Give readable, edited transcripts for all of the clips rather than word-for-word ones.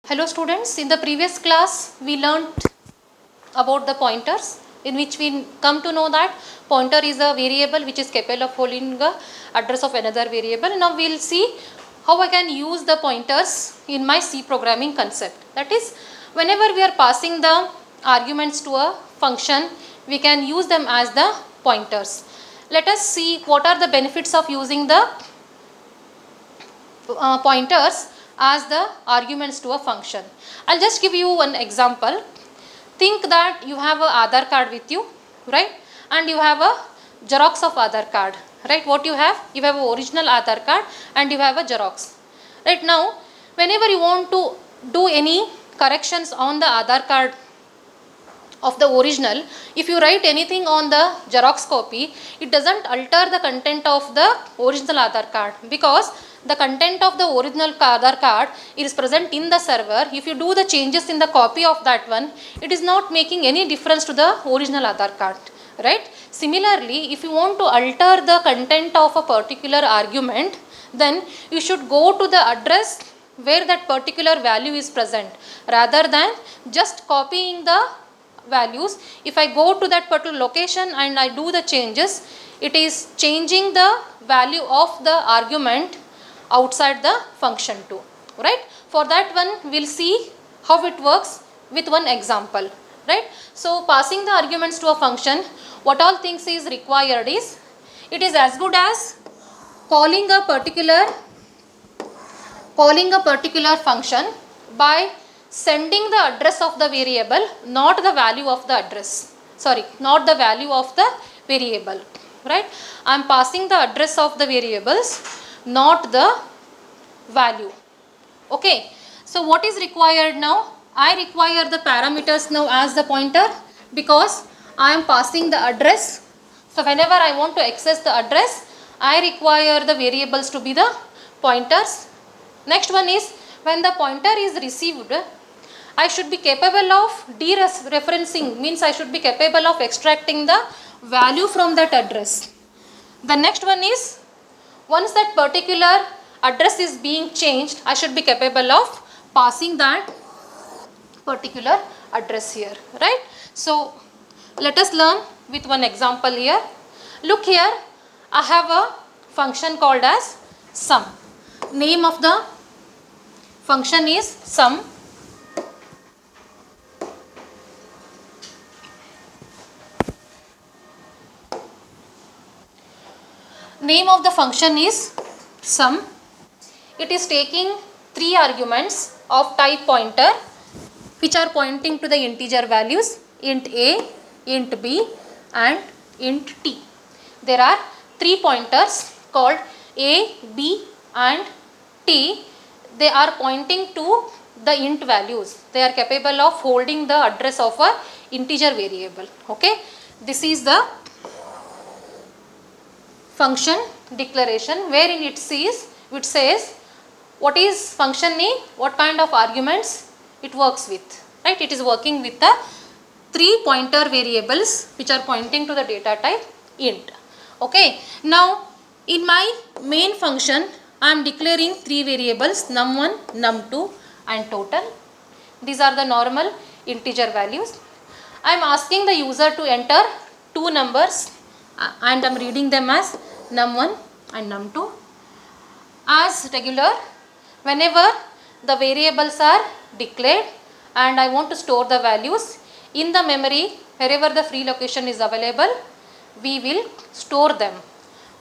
Hello students, in the previous class we learnt about the pointers, in which we come to know that pointer is a variable which is capable of holding the address of another variable. Now we will see how I can use the pointers in my C programming concept. That is, whenever we are passing the arguments to a function, we can use them as the pointers. Let us see what are the benefits of using the pointers as the arguments to a function. I'll just give you one example. Think that you have a Aadhaar card with you, right? And you have a Xerox of Aadhaar card, right? What you have? You have an original Aadhaar card and you have a Xerox. Right now, whenever you want to do any corrections on the Aadhaar card of the original, if you write anything on the Xerox copy, it doesn't alter the content of the original Aadhaar card, because the content of the original Aadhaar card is present in the server. If you do the changes in the copy of that one, it is not making any difference to the original Aadhaar card, right? Similarly, if you want to alter the content of a particular argument, then you should go to the address where that particular value is present, rather than just copying the values. If I go to that particular location and I do the changes, it is changing the value of the argument outside the function too, right? For that one, we'll see how it works with one example, right? So passing the arguments to a function, what all things is required is, it is as good as calling a particular function by sending the address of the variable, not the value of the address. Sorry, not the value of the variable, right? I am passing the address of the variables, not the value. Okay, so what is required now? I require the parameters now as the pointer, because I am passing the address. So whenever I want to access the address, I require the variables to be the pointers. Next one is, when the pointer is received, I should be capable of dereferencing, means I should be capable of extracting the value from that address. The next one is, once that particular address is being changed, I should be capable of passing that particular address here, right? So let us learn with one example here. Look here, I have a function called as sum. Name of the function is sum. Name of the function is sum. It is taking 3 arguments of type pointer, which are pointing to the integer values int a, int b and int t. There are 3 pointers called a, b and t. They are pointing to the int values. They are capable of holding the address of a integer variable. Okay, this is the function declaration, wherein it says what is function name, what kind of arguments it works with, right? It is working with the 3 pointer variables which are pointing to the data type int. Okay, now in my main function I am declaring 3 variables, num1, num2 and total. These are the normal integer values. I am asking the user to enter 2 numbers and I am reading them as num1 and num2. As regular, whenever the variables are declared and I want to store the values in the memory, wherever the free location is available, we will store them.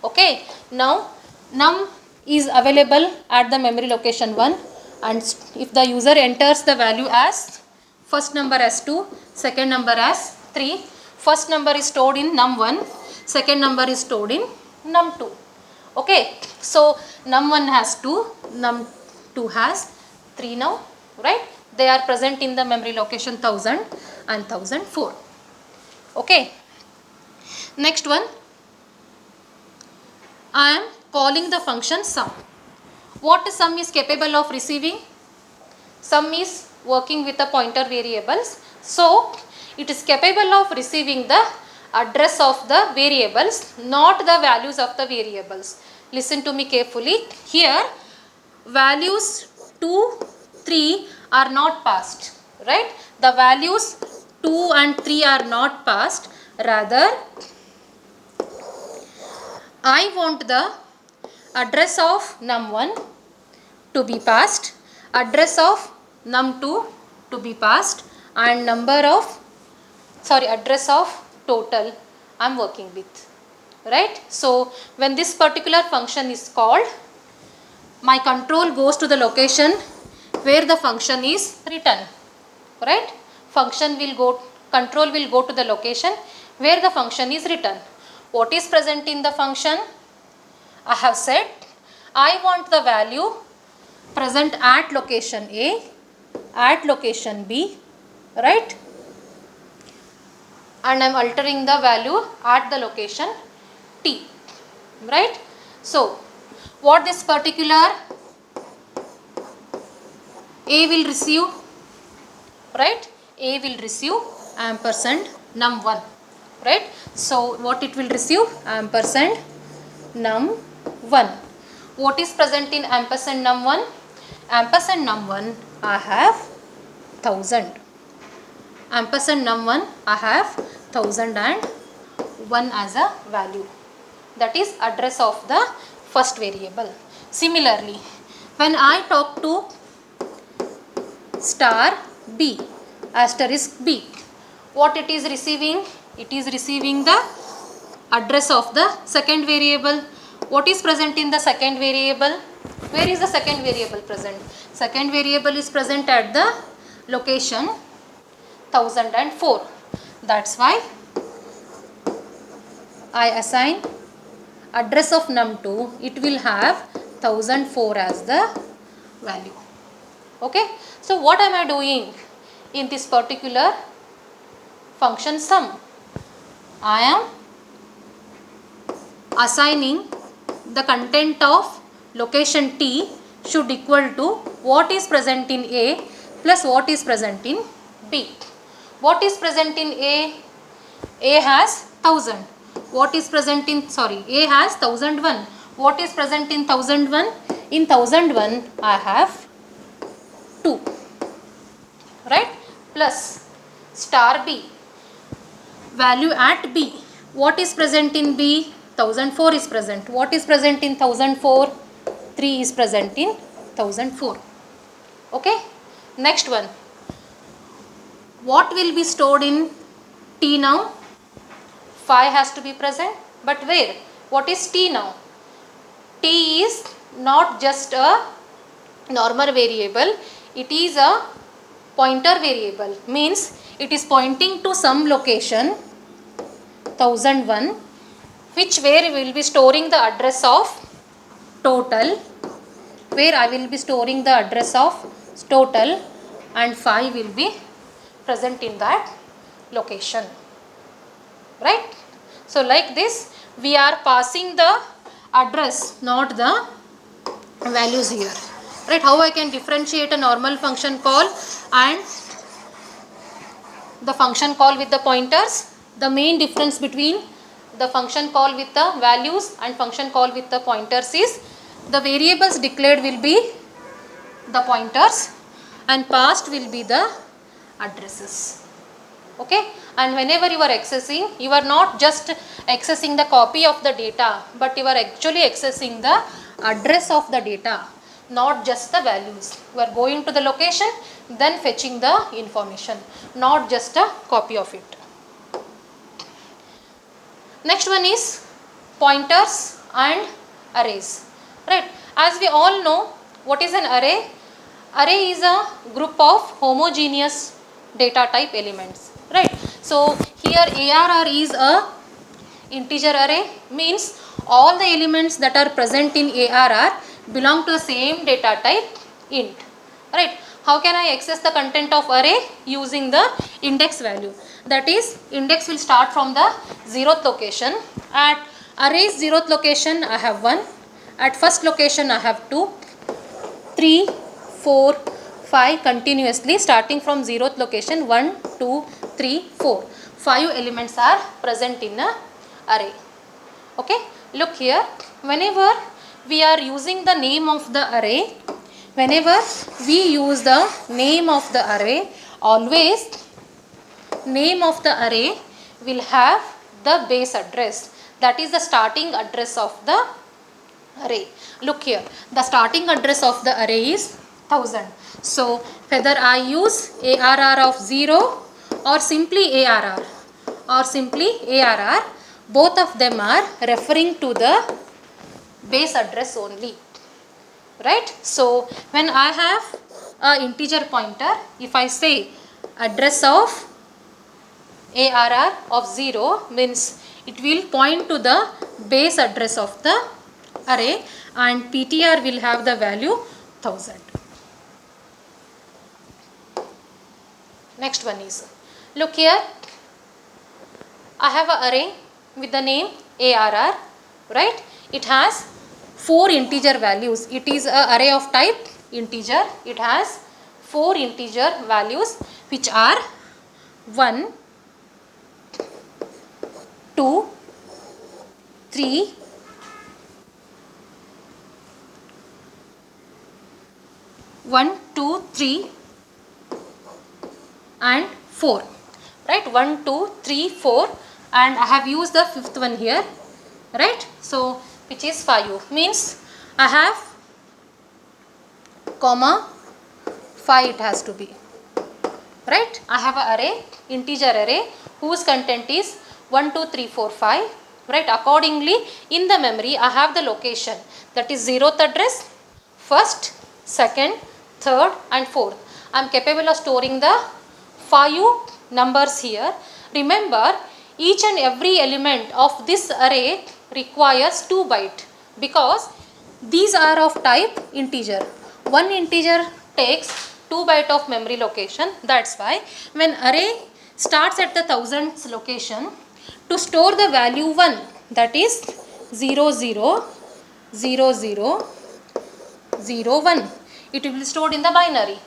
Okay, now num is available at the memory location 1, and if the user enters the value as first number as 2, second number as 3, first number is stored in num1, second number is stored in num2. Okay, so num1 has 2, num2 has 3 now, right? They are present in the memory location 1000 and 1004. Okay, next one, I am calling the function sum. What sum is capable of receiving? Sum is working with the pointer variables, so it is capable of receiving the address of the variables, not the values of the variables. Listen to me carefully. Here values 2, 3 are not passed, right? The values 2 and 3 are not passed. Rather, I want the address of num1 to be passed, address of num2 to be passed, and address of total I am working with, right? So when this particular function is called, my control goes to the location where the function is written, right? Control will go to the location where the function is written. What is present in the function? I have said I want the value present at location A, at location B, right? And I am altering the value at the location T, right? So what this particular A will receive, right? A will receive ampersand num1, right? So what it will receive? Ampersand num1. What is present in ampersand num1? Ampersand num1 I have 1000. Ampersand num1 I have 1001 as a value. That is address of the first variable. Similarly, when I talk to star B, asterisk B, what it is receiving? It is receiving the address of the second variable. What is present in the second variable? Where is the second variable present? Second variable is present at the location 1004. That's why I assign address of num2, it will have 1004 as the value. Okay. So what am I doing in this particular function sum? I am assigning the content of location T should equal to what is present in A plus what is present in B. What is present in A? A has 1000. What is present in, A has 1001. What is present in 1001? In 1001 I have 2, right? Plus star B, value at B. What is present in B? 1004 is present. What is present in 1004? 3 is present in 1004. Okay. Next one. What will be stored in T now? 5 has to be present. But where? What is T now? T is not just a normal variable. It is a pointer variable. Means it is pointing to some location 1001, where we will be storing the address of total, where I will be storing the address of total, and 5 will be present in that location, right? So like this we are passing the address, not the values here, right? How I can differentiate a normal function call and the function call with the pointers? The main difference between the function call with the values and function call with the pointers is the variables declared will be the pointers and passed will be the addresses. Okay, and whenever you are accessing, you are not just accessing the copy of the data, but you are actually accessing the address of the data, not just the values. You are going to the location, then fetching the information, not just a copy of it. Next one is pointers and arrays, right? As we all know, what is an array? Array is a group of homogeneous data type elements, right? So here ARR is a integer array, means all the elements that are present in ARR belong to the same data type int, right? How can I access the content of array? Using the index value. That is, index will start from the 0th location. At array's 0th location I have 1. At first location I have 2, 3, 4, 5 continuously starting from 0th location 1, 2, 3, 4. 5 elements are present in a array. Okay, look here, whenever we are using the name of the array, whenever we use the name of the array, always name of the array will have the base address, that is the starting address of the array. Look here, the starting address of the array is 1000. So whether I use ARR of 0 or simply ARR both of them are referring to the base address only, right? So when I have a integer pointer, if I say address of ARR of 0 means it will point to the base address of the array, and PTR will have the value 1000. Next one is, look here, I have an array with the name ARR, right? It has 4 integer values. It is an array of type integer. It has 4 integer values which are 1, 2, 3, 1, 2, 3 and 4, right? 1, 2, 3, 4, and I have used the 5th one here, right? So which is 5, means I have comma 5 it has to be, right? I have an array, integer array whose content is 1, 2, 3, 4, 5, right? Accordingly in the memory I have the location, that is 0th address, 1st, 2nd, 3rd and 4th. I am capable of storing the 5 numbers here. Remember, each and every element of this array requires 2 bytes because these are of type integer. One integer takes 2 bytes of memory location. That's why when array starts at the 1000th location, to store the value 1, that is 0, 0, 0, 0, 0, 1, it will be stored in the binary,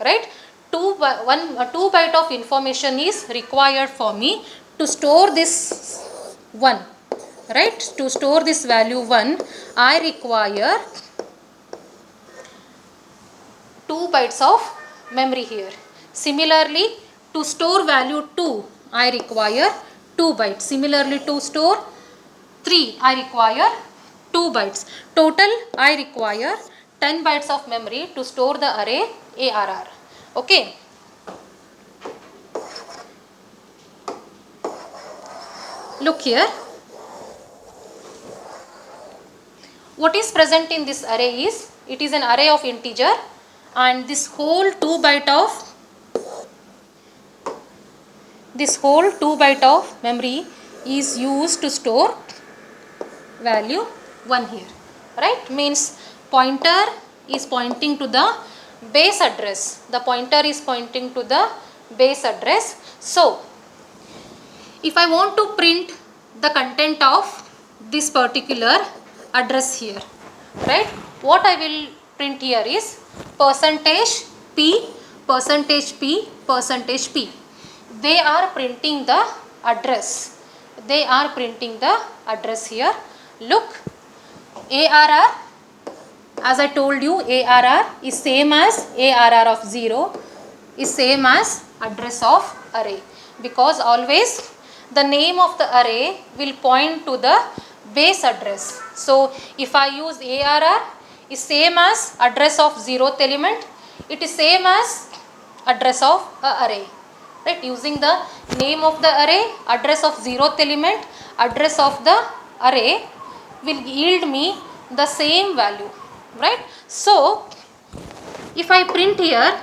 right? 2 byte of information is required for me to store this 1, right? To store this value 1, I require 2 bytes of memory here. Similarly, to store value 2, I require 2 bytes. Similarly, to store 3, I require 2 bytes. Total, I require 10 bytes of memory to store the array ARR. Okay. Look here. What is present in this array is, it is an array of integer, and this whole 2 byte of memory is used to store value 1 here, right? Means pointer is pointing to the base address. The pointer is pointing to the base address. So if I want to print the content of this particular address here, right? What I will print here is percentage P, percentage P, percentage P. They are printing the address. They are printing the address here. Look, ARR, as I told you, ARR is same as ARR of 0, is same as address of array, because always the name of the array will point to the base address. So if I use ARR is same as address of 0th element, it is same as address of array, right? Using the name of the array, address of 0th element, address of the array will yield me the same value, right? So if I print here,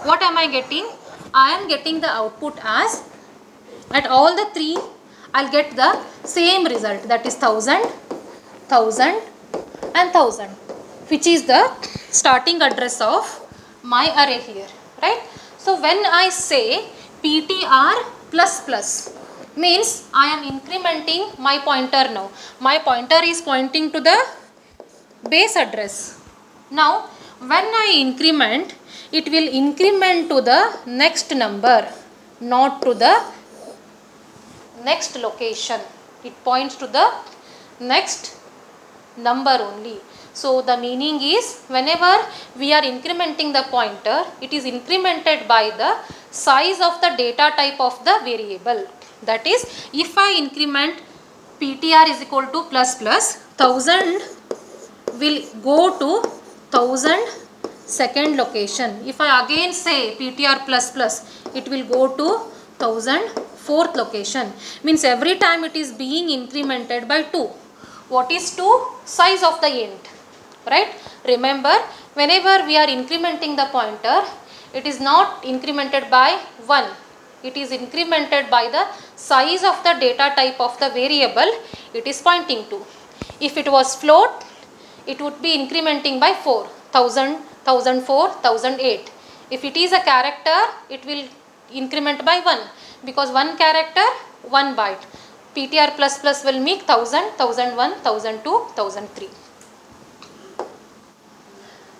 what am I getting? I am getting the output as, at all the 3 I'll get the same result, that is 1000, 1000 and 1000, which is the starting address of my array here, right? So when I say PTR plus plus, means I am incrementing my pointer now. My pointer is pointing to the base address. Now when I increment, it will increment to the next number, not to the next location. It points to the next number only. So the meaning is, whenever we are incrementing the pointer, it is incremented by the size of the data type of the variable. That is, if I increment ptr is equal to plus plus, 1000 will go to 1000 second location. If I again say ptr plus plus, it will go to 1000 fourth location. Means every time it is being incremented by 2. What is 2? Size of the int. Right? Remember, whenever we are incrementing the pointer, it is not incremented by 1. It is incremented by the size of the data type of the variable it is pointing to. If it was float, it would be incrementing by 4, 1000, 1004, 1008. If it is a character, it will increment by 1, because one character, 1 byte. ptr plus plus will make 1000, 1001, 1002, 1003.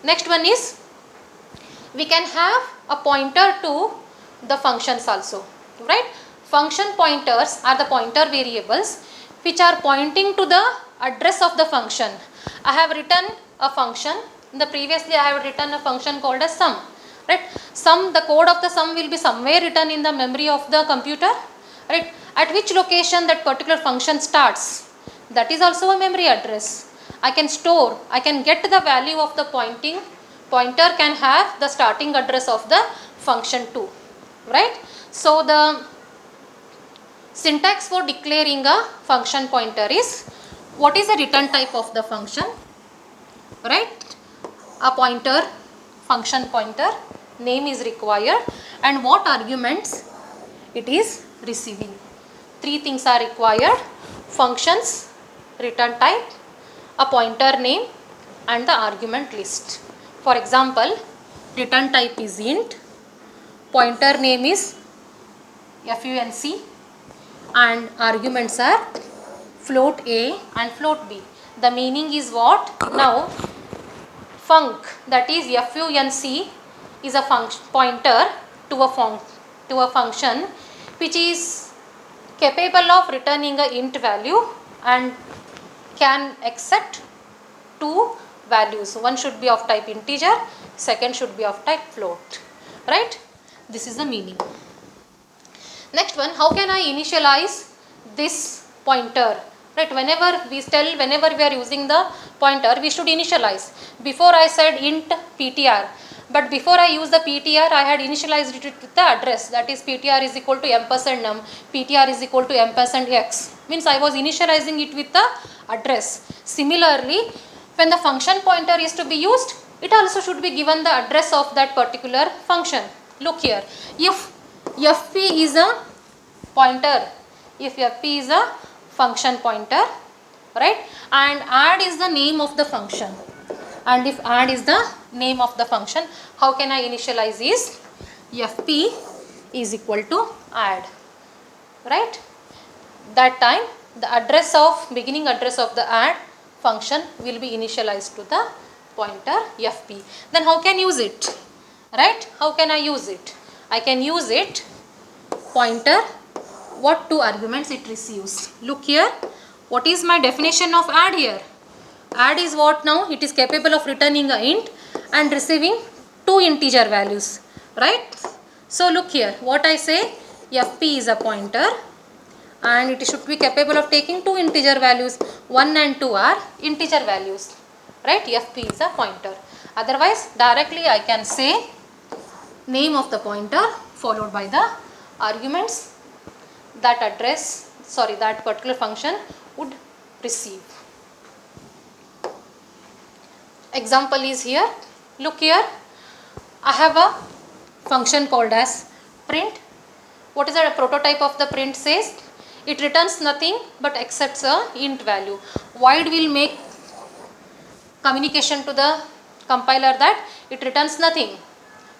Next one is, we can have a pointer to the functions also, right? Function pointers are the pointer variables which are pointing to the address of the function. I have written a function. Previously I have written a function called as sum, right? Sum, the code of the sum will be somewhere written in the memory of the computer, right? At which location that particular function starts, that is also a memory address. I can get the value of the pointer can have the starting address of the function too, right? So the syntax for declaring a function pointer is, what is the return type of the function, right? A pointer, function pointer, name is required, and what arguments it is receiving. 3 things are required: functions, return type, a pointer name, and the argument list. For example, return type is int, pointer name is func, and arguments are float a and float b. The meaning is what? Now, func, that is func, is a pointer to a function which is capable of returning a int value and can accept 2 values. One should be of type integer, second should be of type float, right? This is the meaning. Next one, how can I initialize this pointer, right? Whenever we are using the pointer, we should initialize. Before I said int ptr, but before I use the ptr, I had initialized it with the address, that is ptr is equal to ampersand num, ptr is equal to ampersand x. Means I was initializing it with the address. Similarly, when the function pointer is to be used, it also should be given the address of that particular function. Look here, if fp is a pointer, if fp is a function pointer, right, and add is the name of the function, and if add is the name of the function, how can I initialize is fp is equal to add, right? That time the address of beginning address of the add function will be initialized to the pointer fp. Then how can use it, right? How can I use it? I can use it pointer, what 2 arguments it receives. Look here, what is my definition of add here? Add is what now? It is capable of returning a int and receiving 2 integer values, right? So look here, what I say, fp is a pointer and it should be capable of taking 2 integer values. 1 and 2 are integer values, right? fp is a pointer. Otherwise, directly I can say name of the pointer followed by the arguments that that particular function would receive. Example is here. Look here, I have a function called as print. What is the prototype of the print says? It returns nothing but accepts a int value. Void will make communication to the compiler that it returns nothing,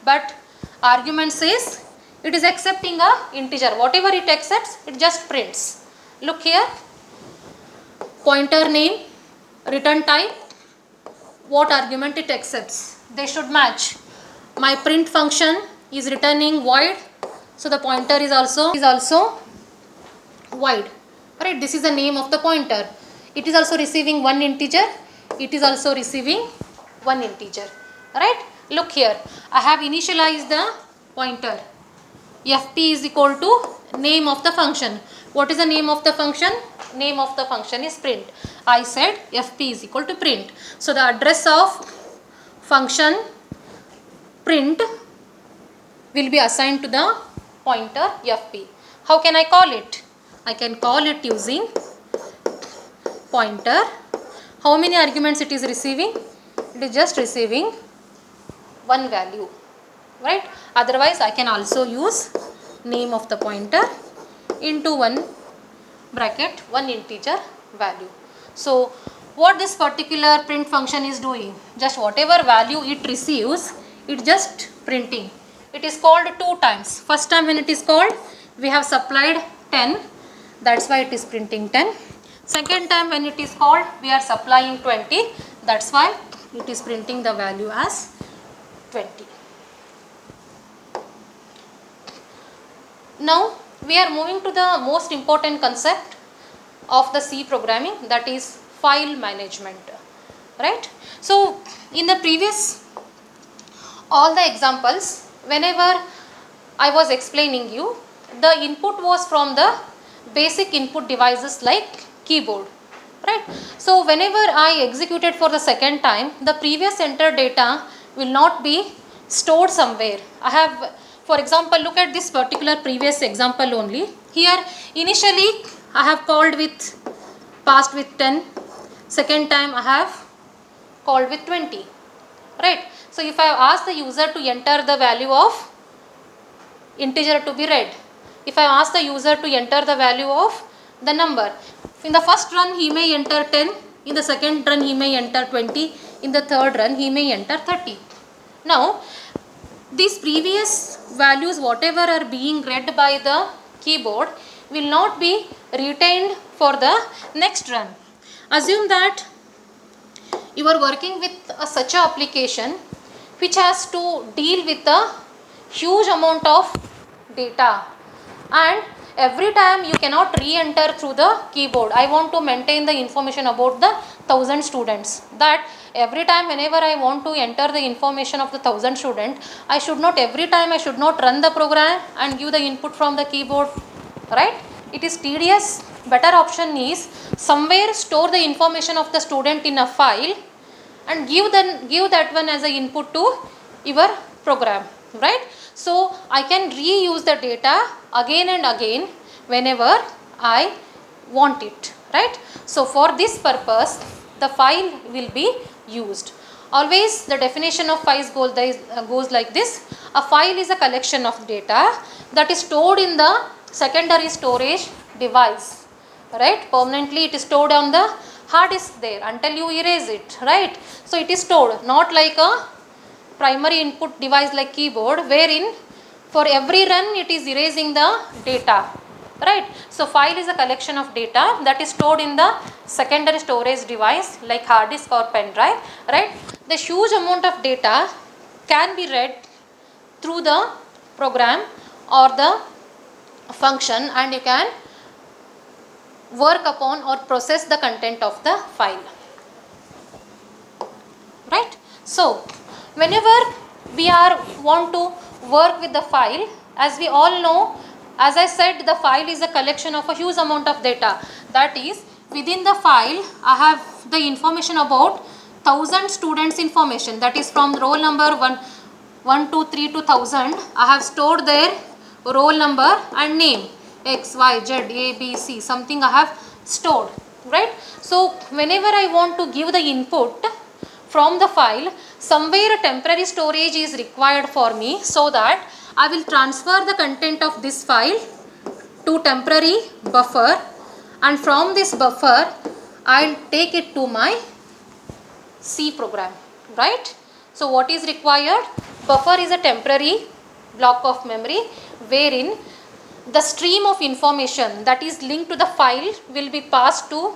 but argument says it is accepting a integer. Whatever it accepts, it just prints. Look here, pointer name, return type, what argument it accepts, they should match. My print function is returning void, so the pointer is also void, right? This is the name of the pointer. It is also receiving 1 integer. it is also receiving one integer, right? Look here, I have initialized the pointer. Fp is equal to name of the function. What is the name of the function? Name of the function is print. I said fp is equal to print. So the address of function print will be assigned to the pointer fp. How can I call it? I can call it using pointer. How many arguments it is receiving? It is just receiving one value, right? Otherwise I can also use name of the pointer into one bracket one integer value. So what this particular print function is doing, just whatever value it receives, it just printing. It is called two times. First time when it is called, we have supplied 10, that's why it is printing 10. Second time when it is called, we are supplying 20, that's why it is printing the value as 20. Now we are moving to the most important concept of the C programming, that is file management, right? So in the previous all the examples, whenever I was explaining you, the input was from the basic input devices like keyboard, right? So whenever I executed for the second time, the previous entered data will not be stored somewhere. I have, for example, look at this particular previous example only. Here initially I have called with, passed with 10, second time I have called with 20, right? So if I ask the user to enter the value of integer to be read, if I ask the user to enter the value of the number, in the first run he may enter 10, in the second run he may enter 20, in the third run he may enter 30. Now these previous values whatever are being read by the keyboard will not be retained for the next run. Assume that you are working with such a application which has to deal with a huge amount of data, and every time you cannot re-enter through the keyboard. I want to maintain the information about the 1000 students, that every time whenever I want to enter the information of the 1000 student, I should not every time I should not run the program and give the input from the keyboard, right? It is tedious. Better option is somewhere store the information of the student in a file and give that one as an input to your program, right? So I can reuse the data again and again whenever I want it, right? So for this purpose the file will be used. Always the definition of files goes like this: a file is a collection of data that is stored in the secondary storage device, right? Permanently it is stored on the hard disk there until you erase it, right? So it is stored, not like a primary input device like keyboard wherein for every run it is erasing the data, right? So file is a collection of data that is stored in the secondary storage device like hard disk or pen drive, right? The huge amount of data can be read through the program or the function, and you can work upon or process the content of the file, right? So whenever we want to work with the file, as we all know, as I said, the file is a collection of a huge amount of data. That is, within the file I have the information about 1000 students information, that is from roll number 1 2 3 to 1000. I have stored their roll number and name, X, Y, Z, A, B, C, something I have stored, right? So whenever I want to give the input from the file, somewhere a temporary storage is required for me, so that I will transfer the content of this file to temporary buffer, and from this buffer I will take it to my C program, right? So what is required? Buffer is a temporary block of memory wherein the stream of information that is linked to the file will be passed to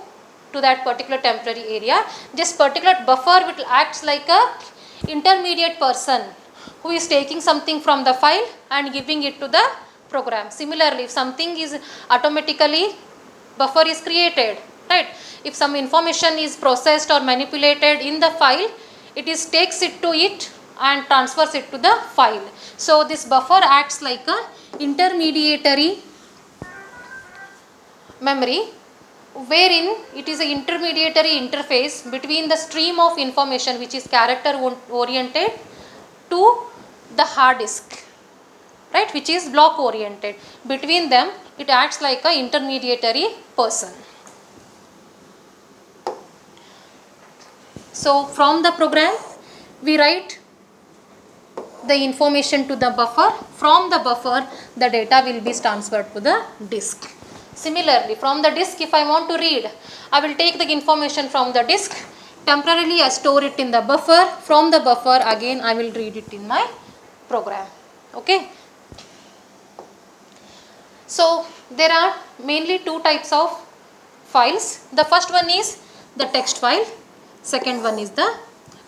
that particular temporary area. This particular buffer will act like a intermediate person who is taking something from the file and giving it to the program. Similarly, if something is automatically buffer is created right? If some information is processed or manipulated in the file, it is takes it to it and transfers it to the file. So this buffer acts like a intermediary memory, wherein it is an intermediary interface between the stream of information which is character oriented to the hard disk, right, which is block oriented. Between them it acts like a intermediary person. So from the program we write the information to the buffer. From the buffer the data will be transferred to the disk. Similarly, from the disk, if I want to read, I will take the information from the disk, temporarily I store it in the buffer. From the buffer again I will read it in my program. Okay. So there are mainly two types of files. The first one is the text file, second one is the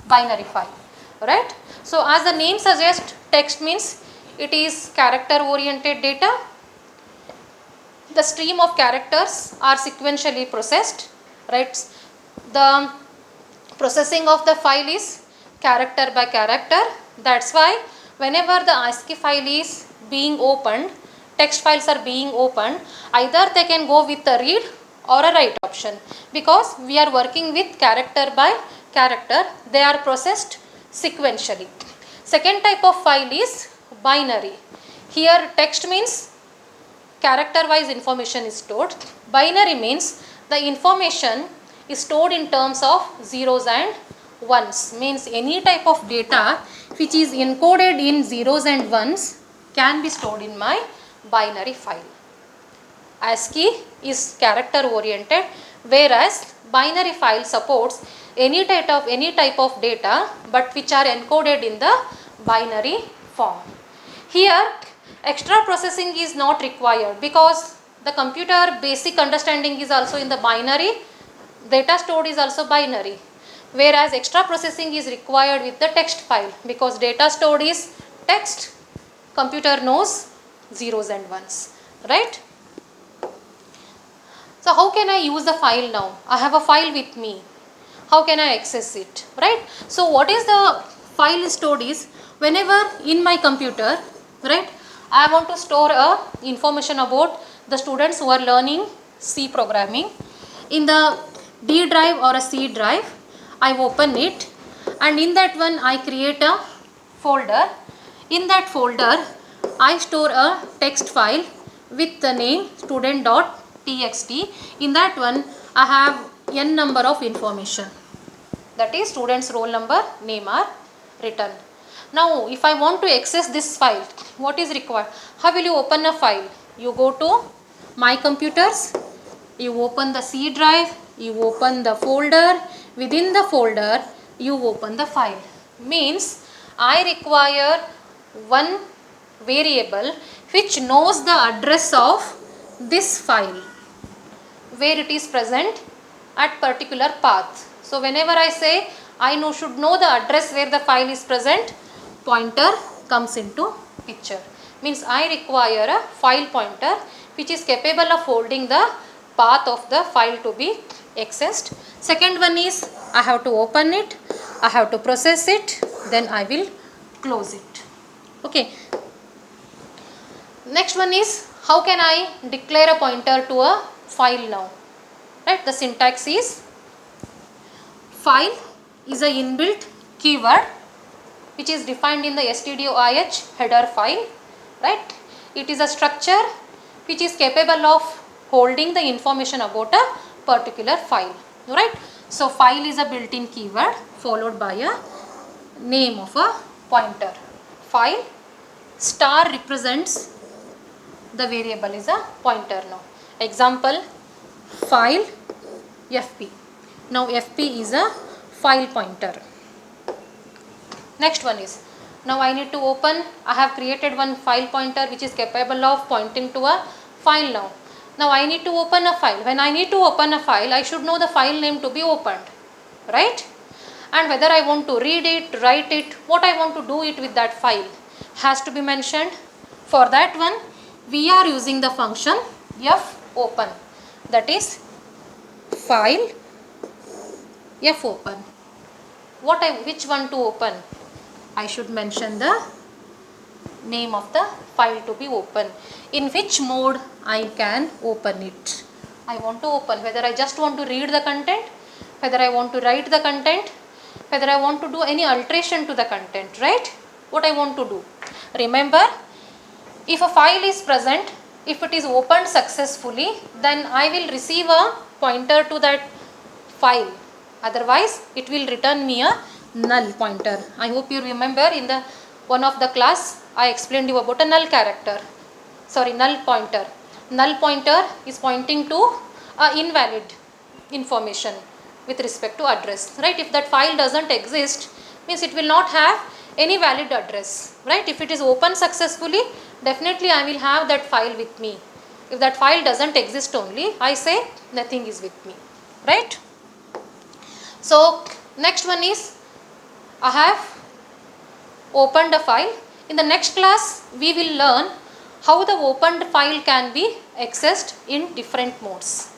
binary file, right? So as the name suggests, text means it is character oriented data. The stream of characters are sequentially processed, right? The processing of the file is character by character. That's why whenever the ASCII file is being opened, text files are being opened, either they can go with a read or a write option, because we are working with character by character. They are processed sequentially. Second type of file is binary. Here text means character wise information is stored. Binary means the information is stored in terms of zeros and ones, means any type of data which is encoded in zeros and ones can be stored in my binary file. ASCII is character oriented, whereas binary file supports any type of data but which are encoded in the binary form. Here extra processing is not required because the computer basic understanding is also in the binary, data stored is also binary, whereas extra processing is required with the text file because data stored is text, computer knows zeros and ones, right? So how can I use the file now? I have a file with me. How can I access it, right? So what is the file stored is, whenever in my computer, right, I want to store a information about the students who are learning C programming. In the D drive or a C drive, I open it and in that one I create a folder. In that folder, I store a text file with the name student.txt. In that one, I have n number of information. That is student's roll number, name are written. Now, if I want to access this file, what is required? How will you open a file? You go to My Computers, you open the C drive, you open the folder, within the folder, you open the file. Means, I require one variable which knows the address of this file, where it is present at particular path. So, whenever I say I should know the address where the file is present, pointer comes into picture. Means I require a file pointer which is capable of holding the path of the file to be accessed. Second one is I have to open it, I have to process it, then I will close it. Okay. Next one is how can I declare a pointer to a file now? Right, the syntax is file is a inbuilt keyword which is defined in the stdoih header file, right? It is a structure which is capable of holding the information about a particular file, right? So file is a built-in keyword followed by a name of a pointer. File star represents the variable is a pointer now. Example, file fp. Now fp is a file pointer. Next one is, now I need to open, I have created one file pointer which is capable of pointing to a file now. Now I need to open a file. When I need to open a file, I should know the file name to be opened, right? And whether I want to read it, write it, what I want to do it with that file has to be mentioned. For that one, we are using the function fopen, that is file, F open. Which one to open? I should mention the name of the file to be open. In which mode I can open it? I want to open, whether I just want to read the content, whether I want to write the content, whether I want to do any alteration to the content, right? What I want to do. Remember, if a file is present, if it is opened successfully, then I will receive a pointer to that file. Otherwise, it will return me a null pointer. I hope you remember in the one of the class I explained you about a null character. Sorry, null pointer. Null pointer is pointing to a invalid information with respect to address, right? If that file doesn't exist, means it will not have any valid address, right? If it is opened successfully, definitely I will have that file with me. If that file doesn't exist only, I say nothing is with me, right? So next one is, I have opened a file. In the next class, we will learn how the opened file can be accessed in different modes.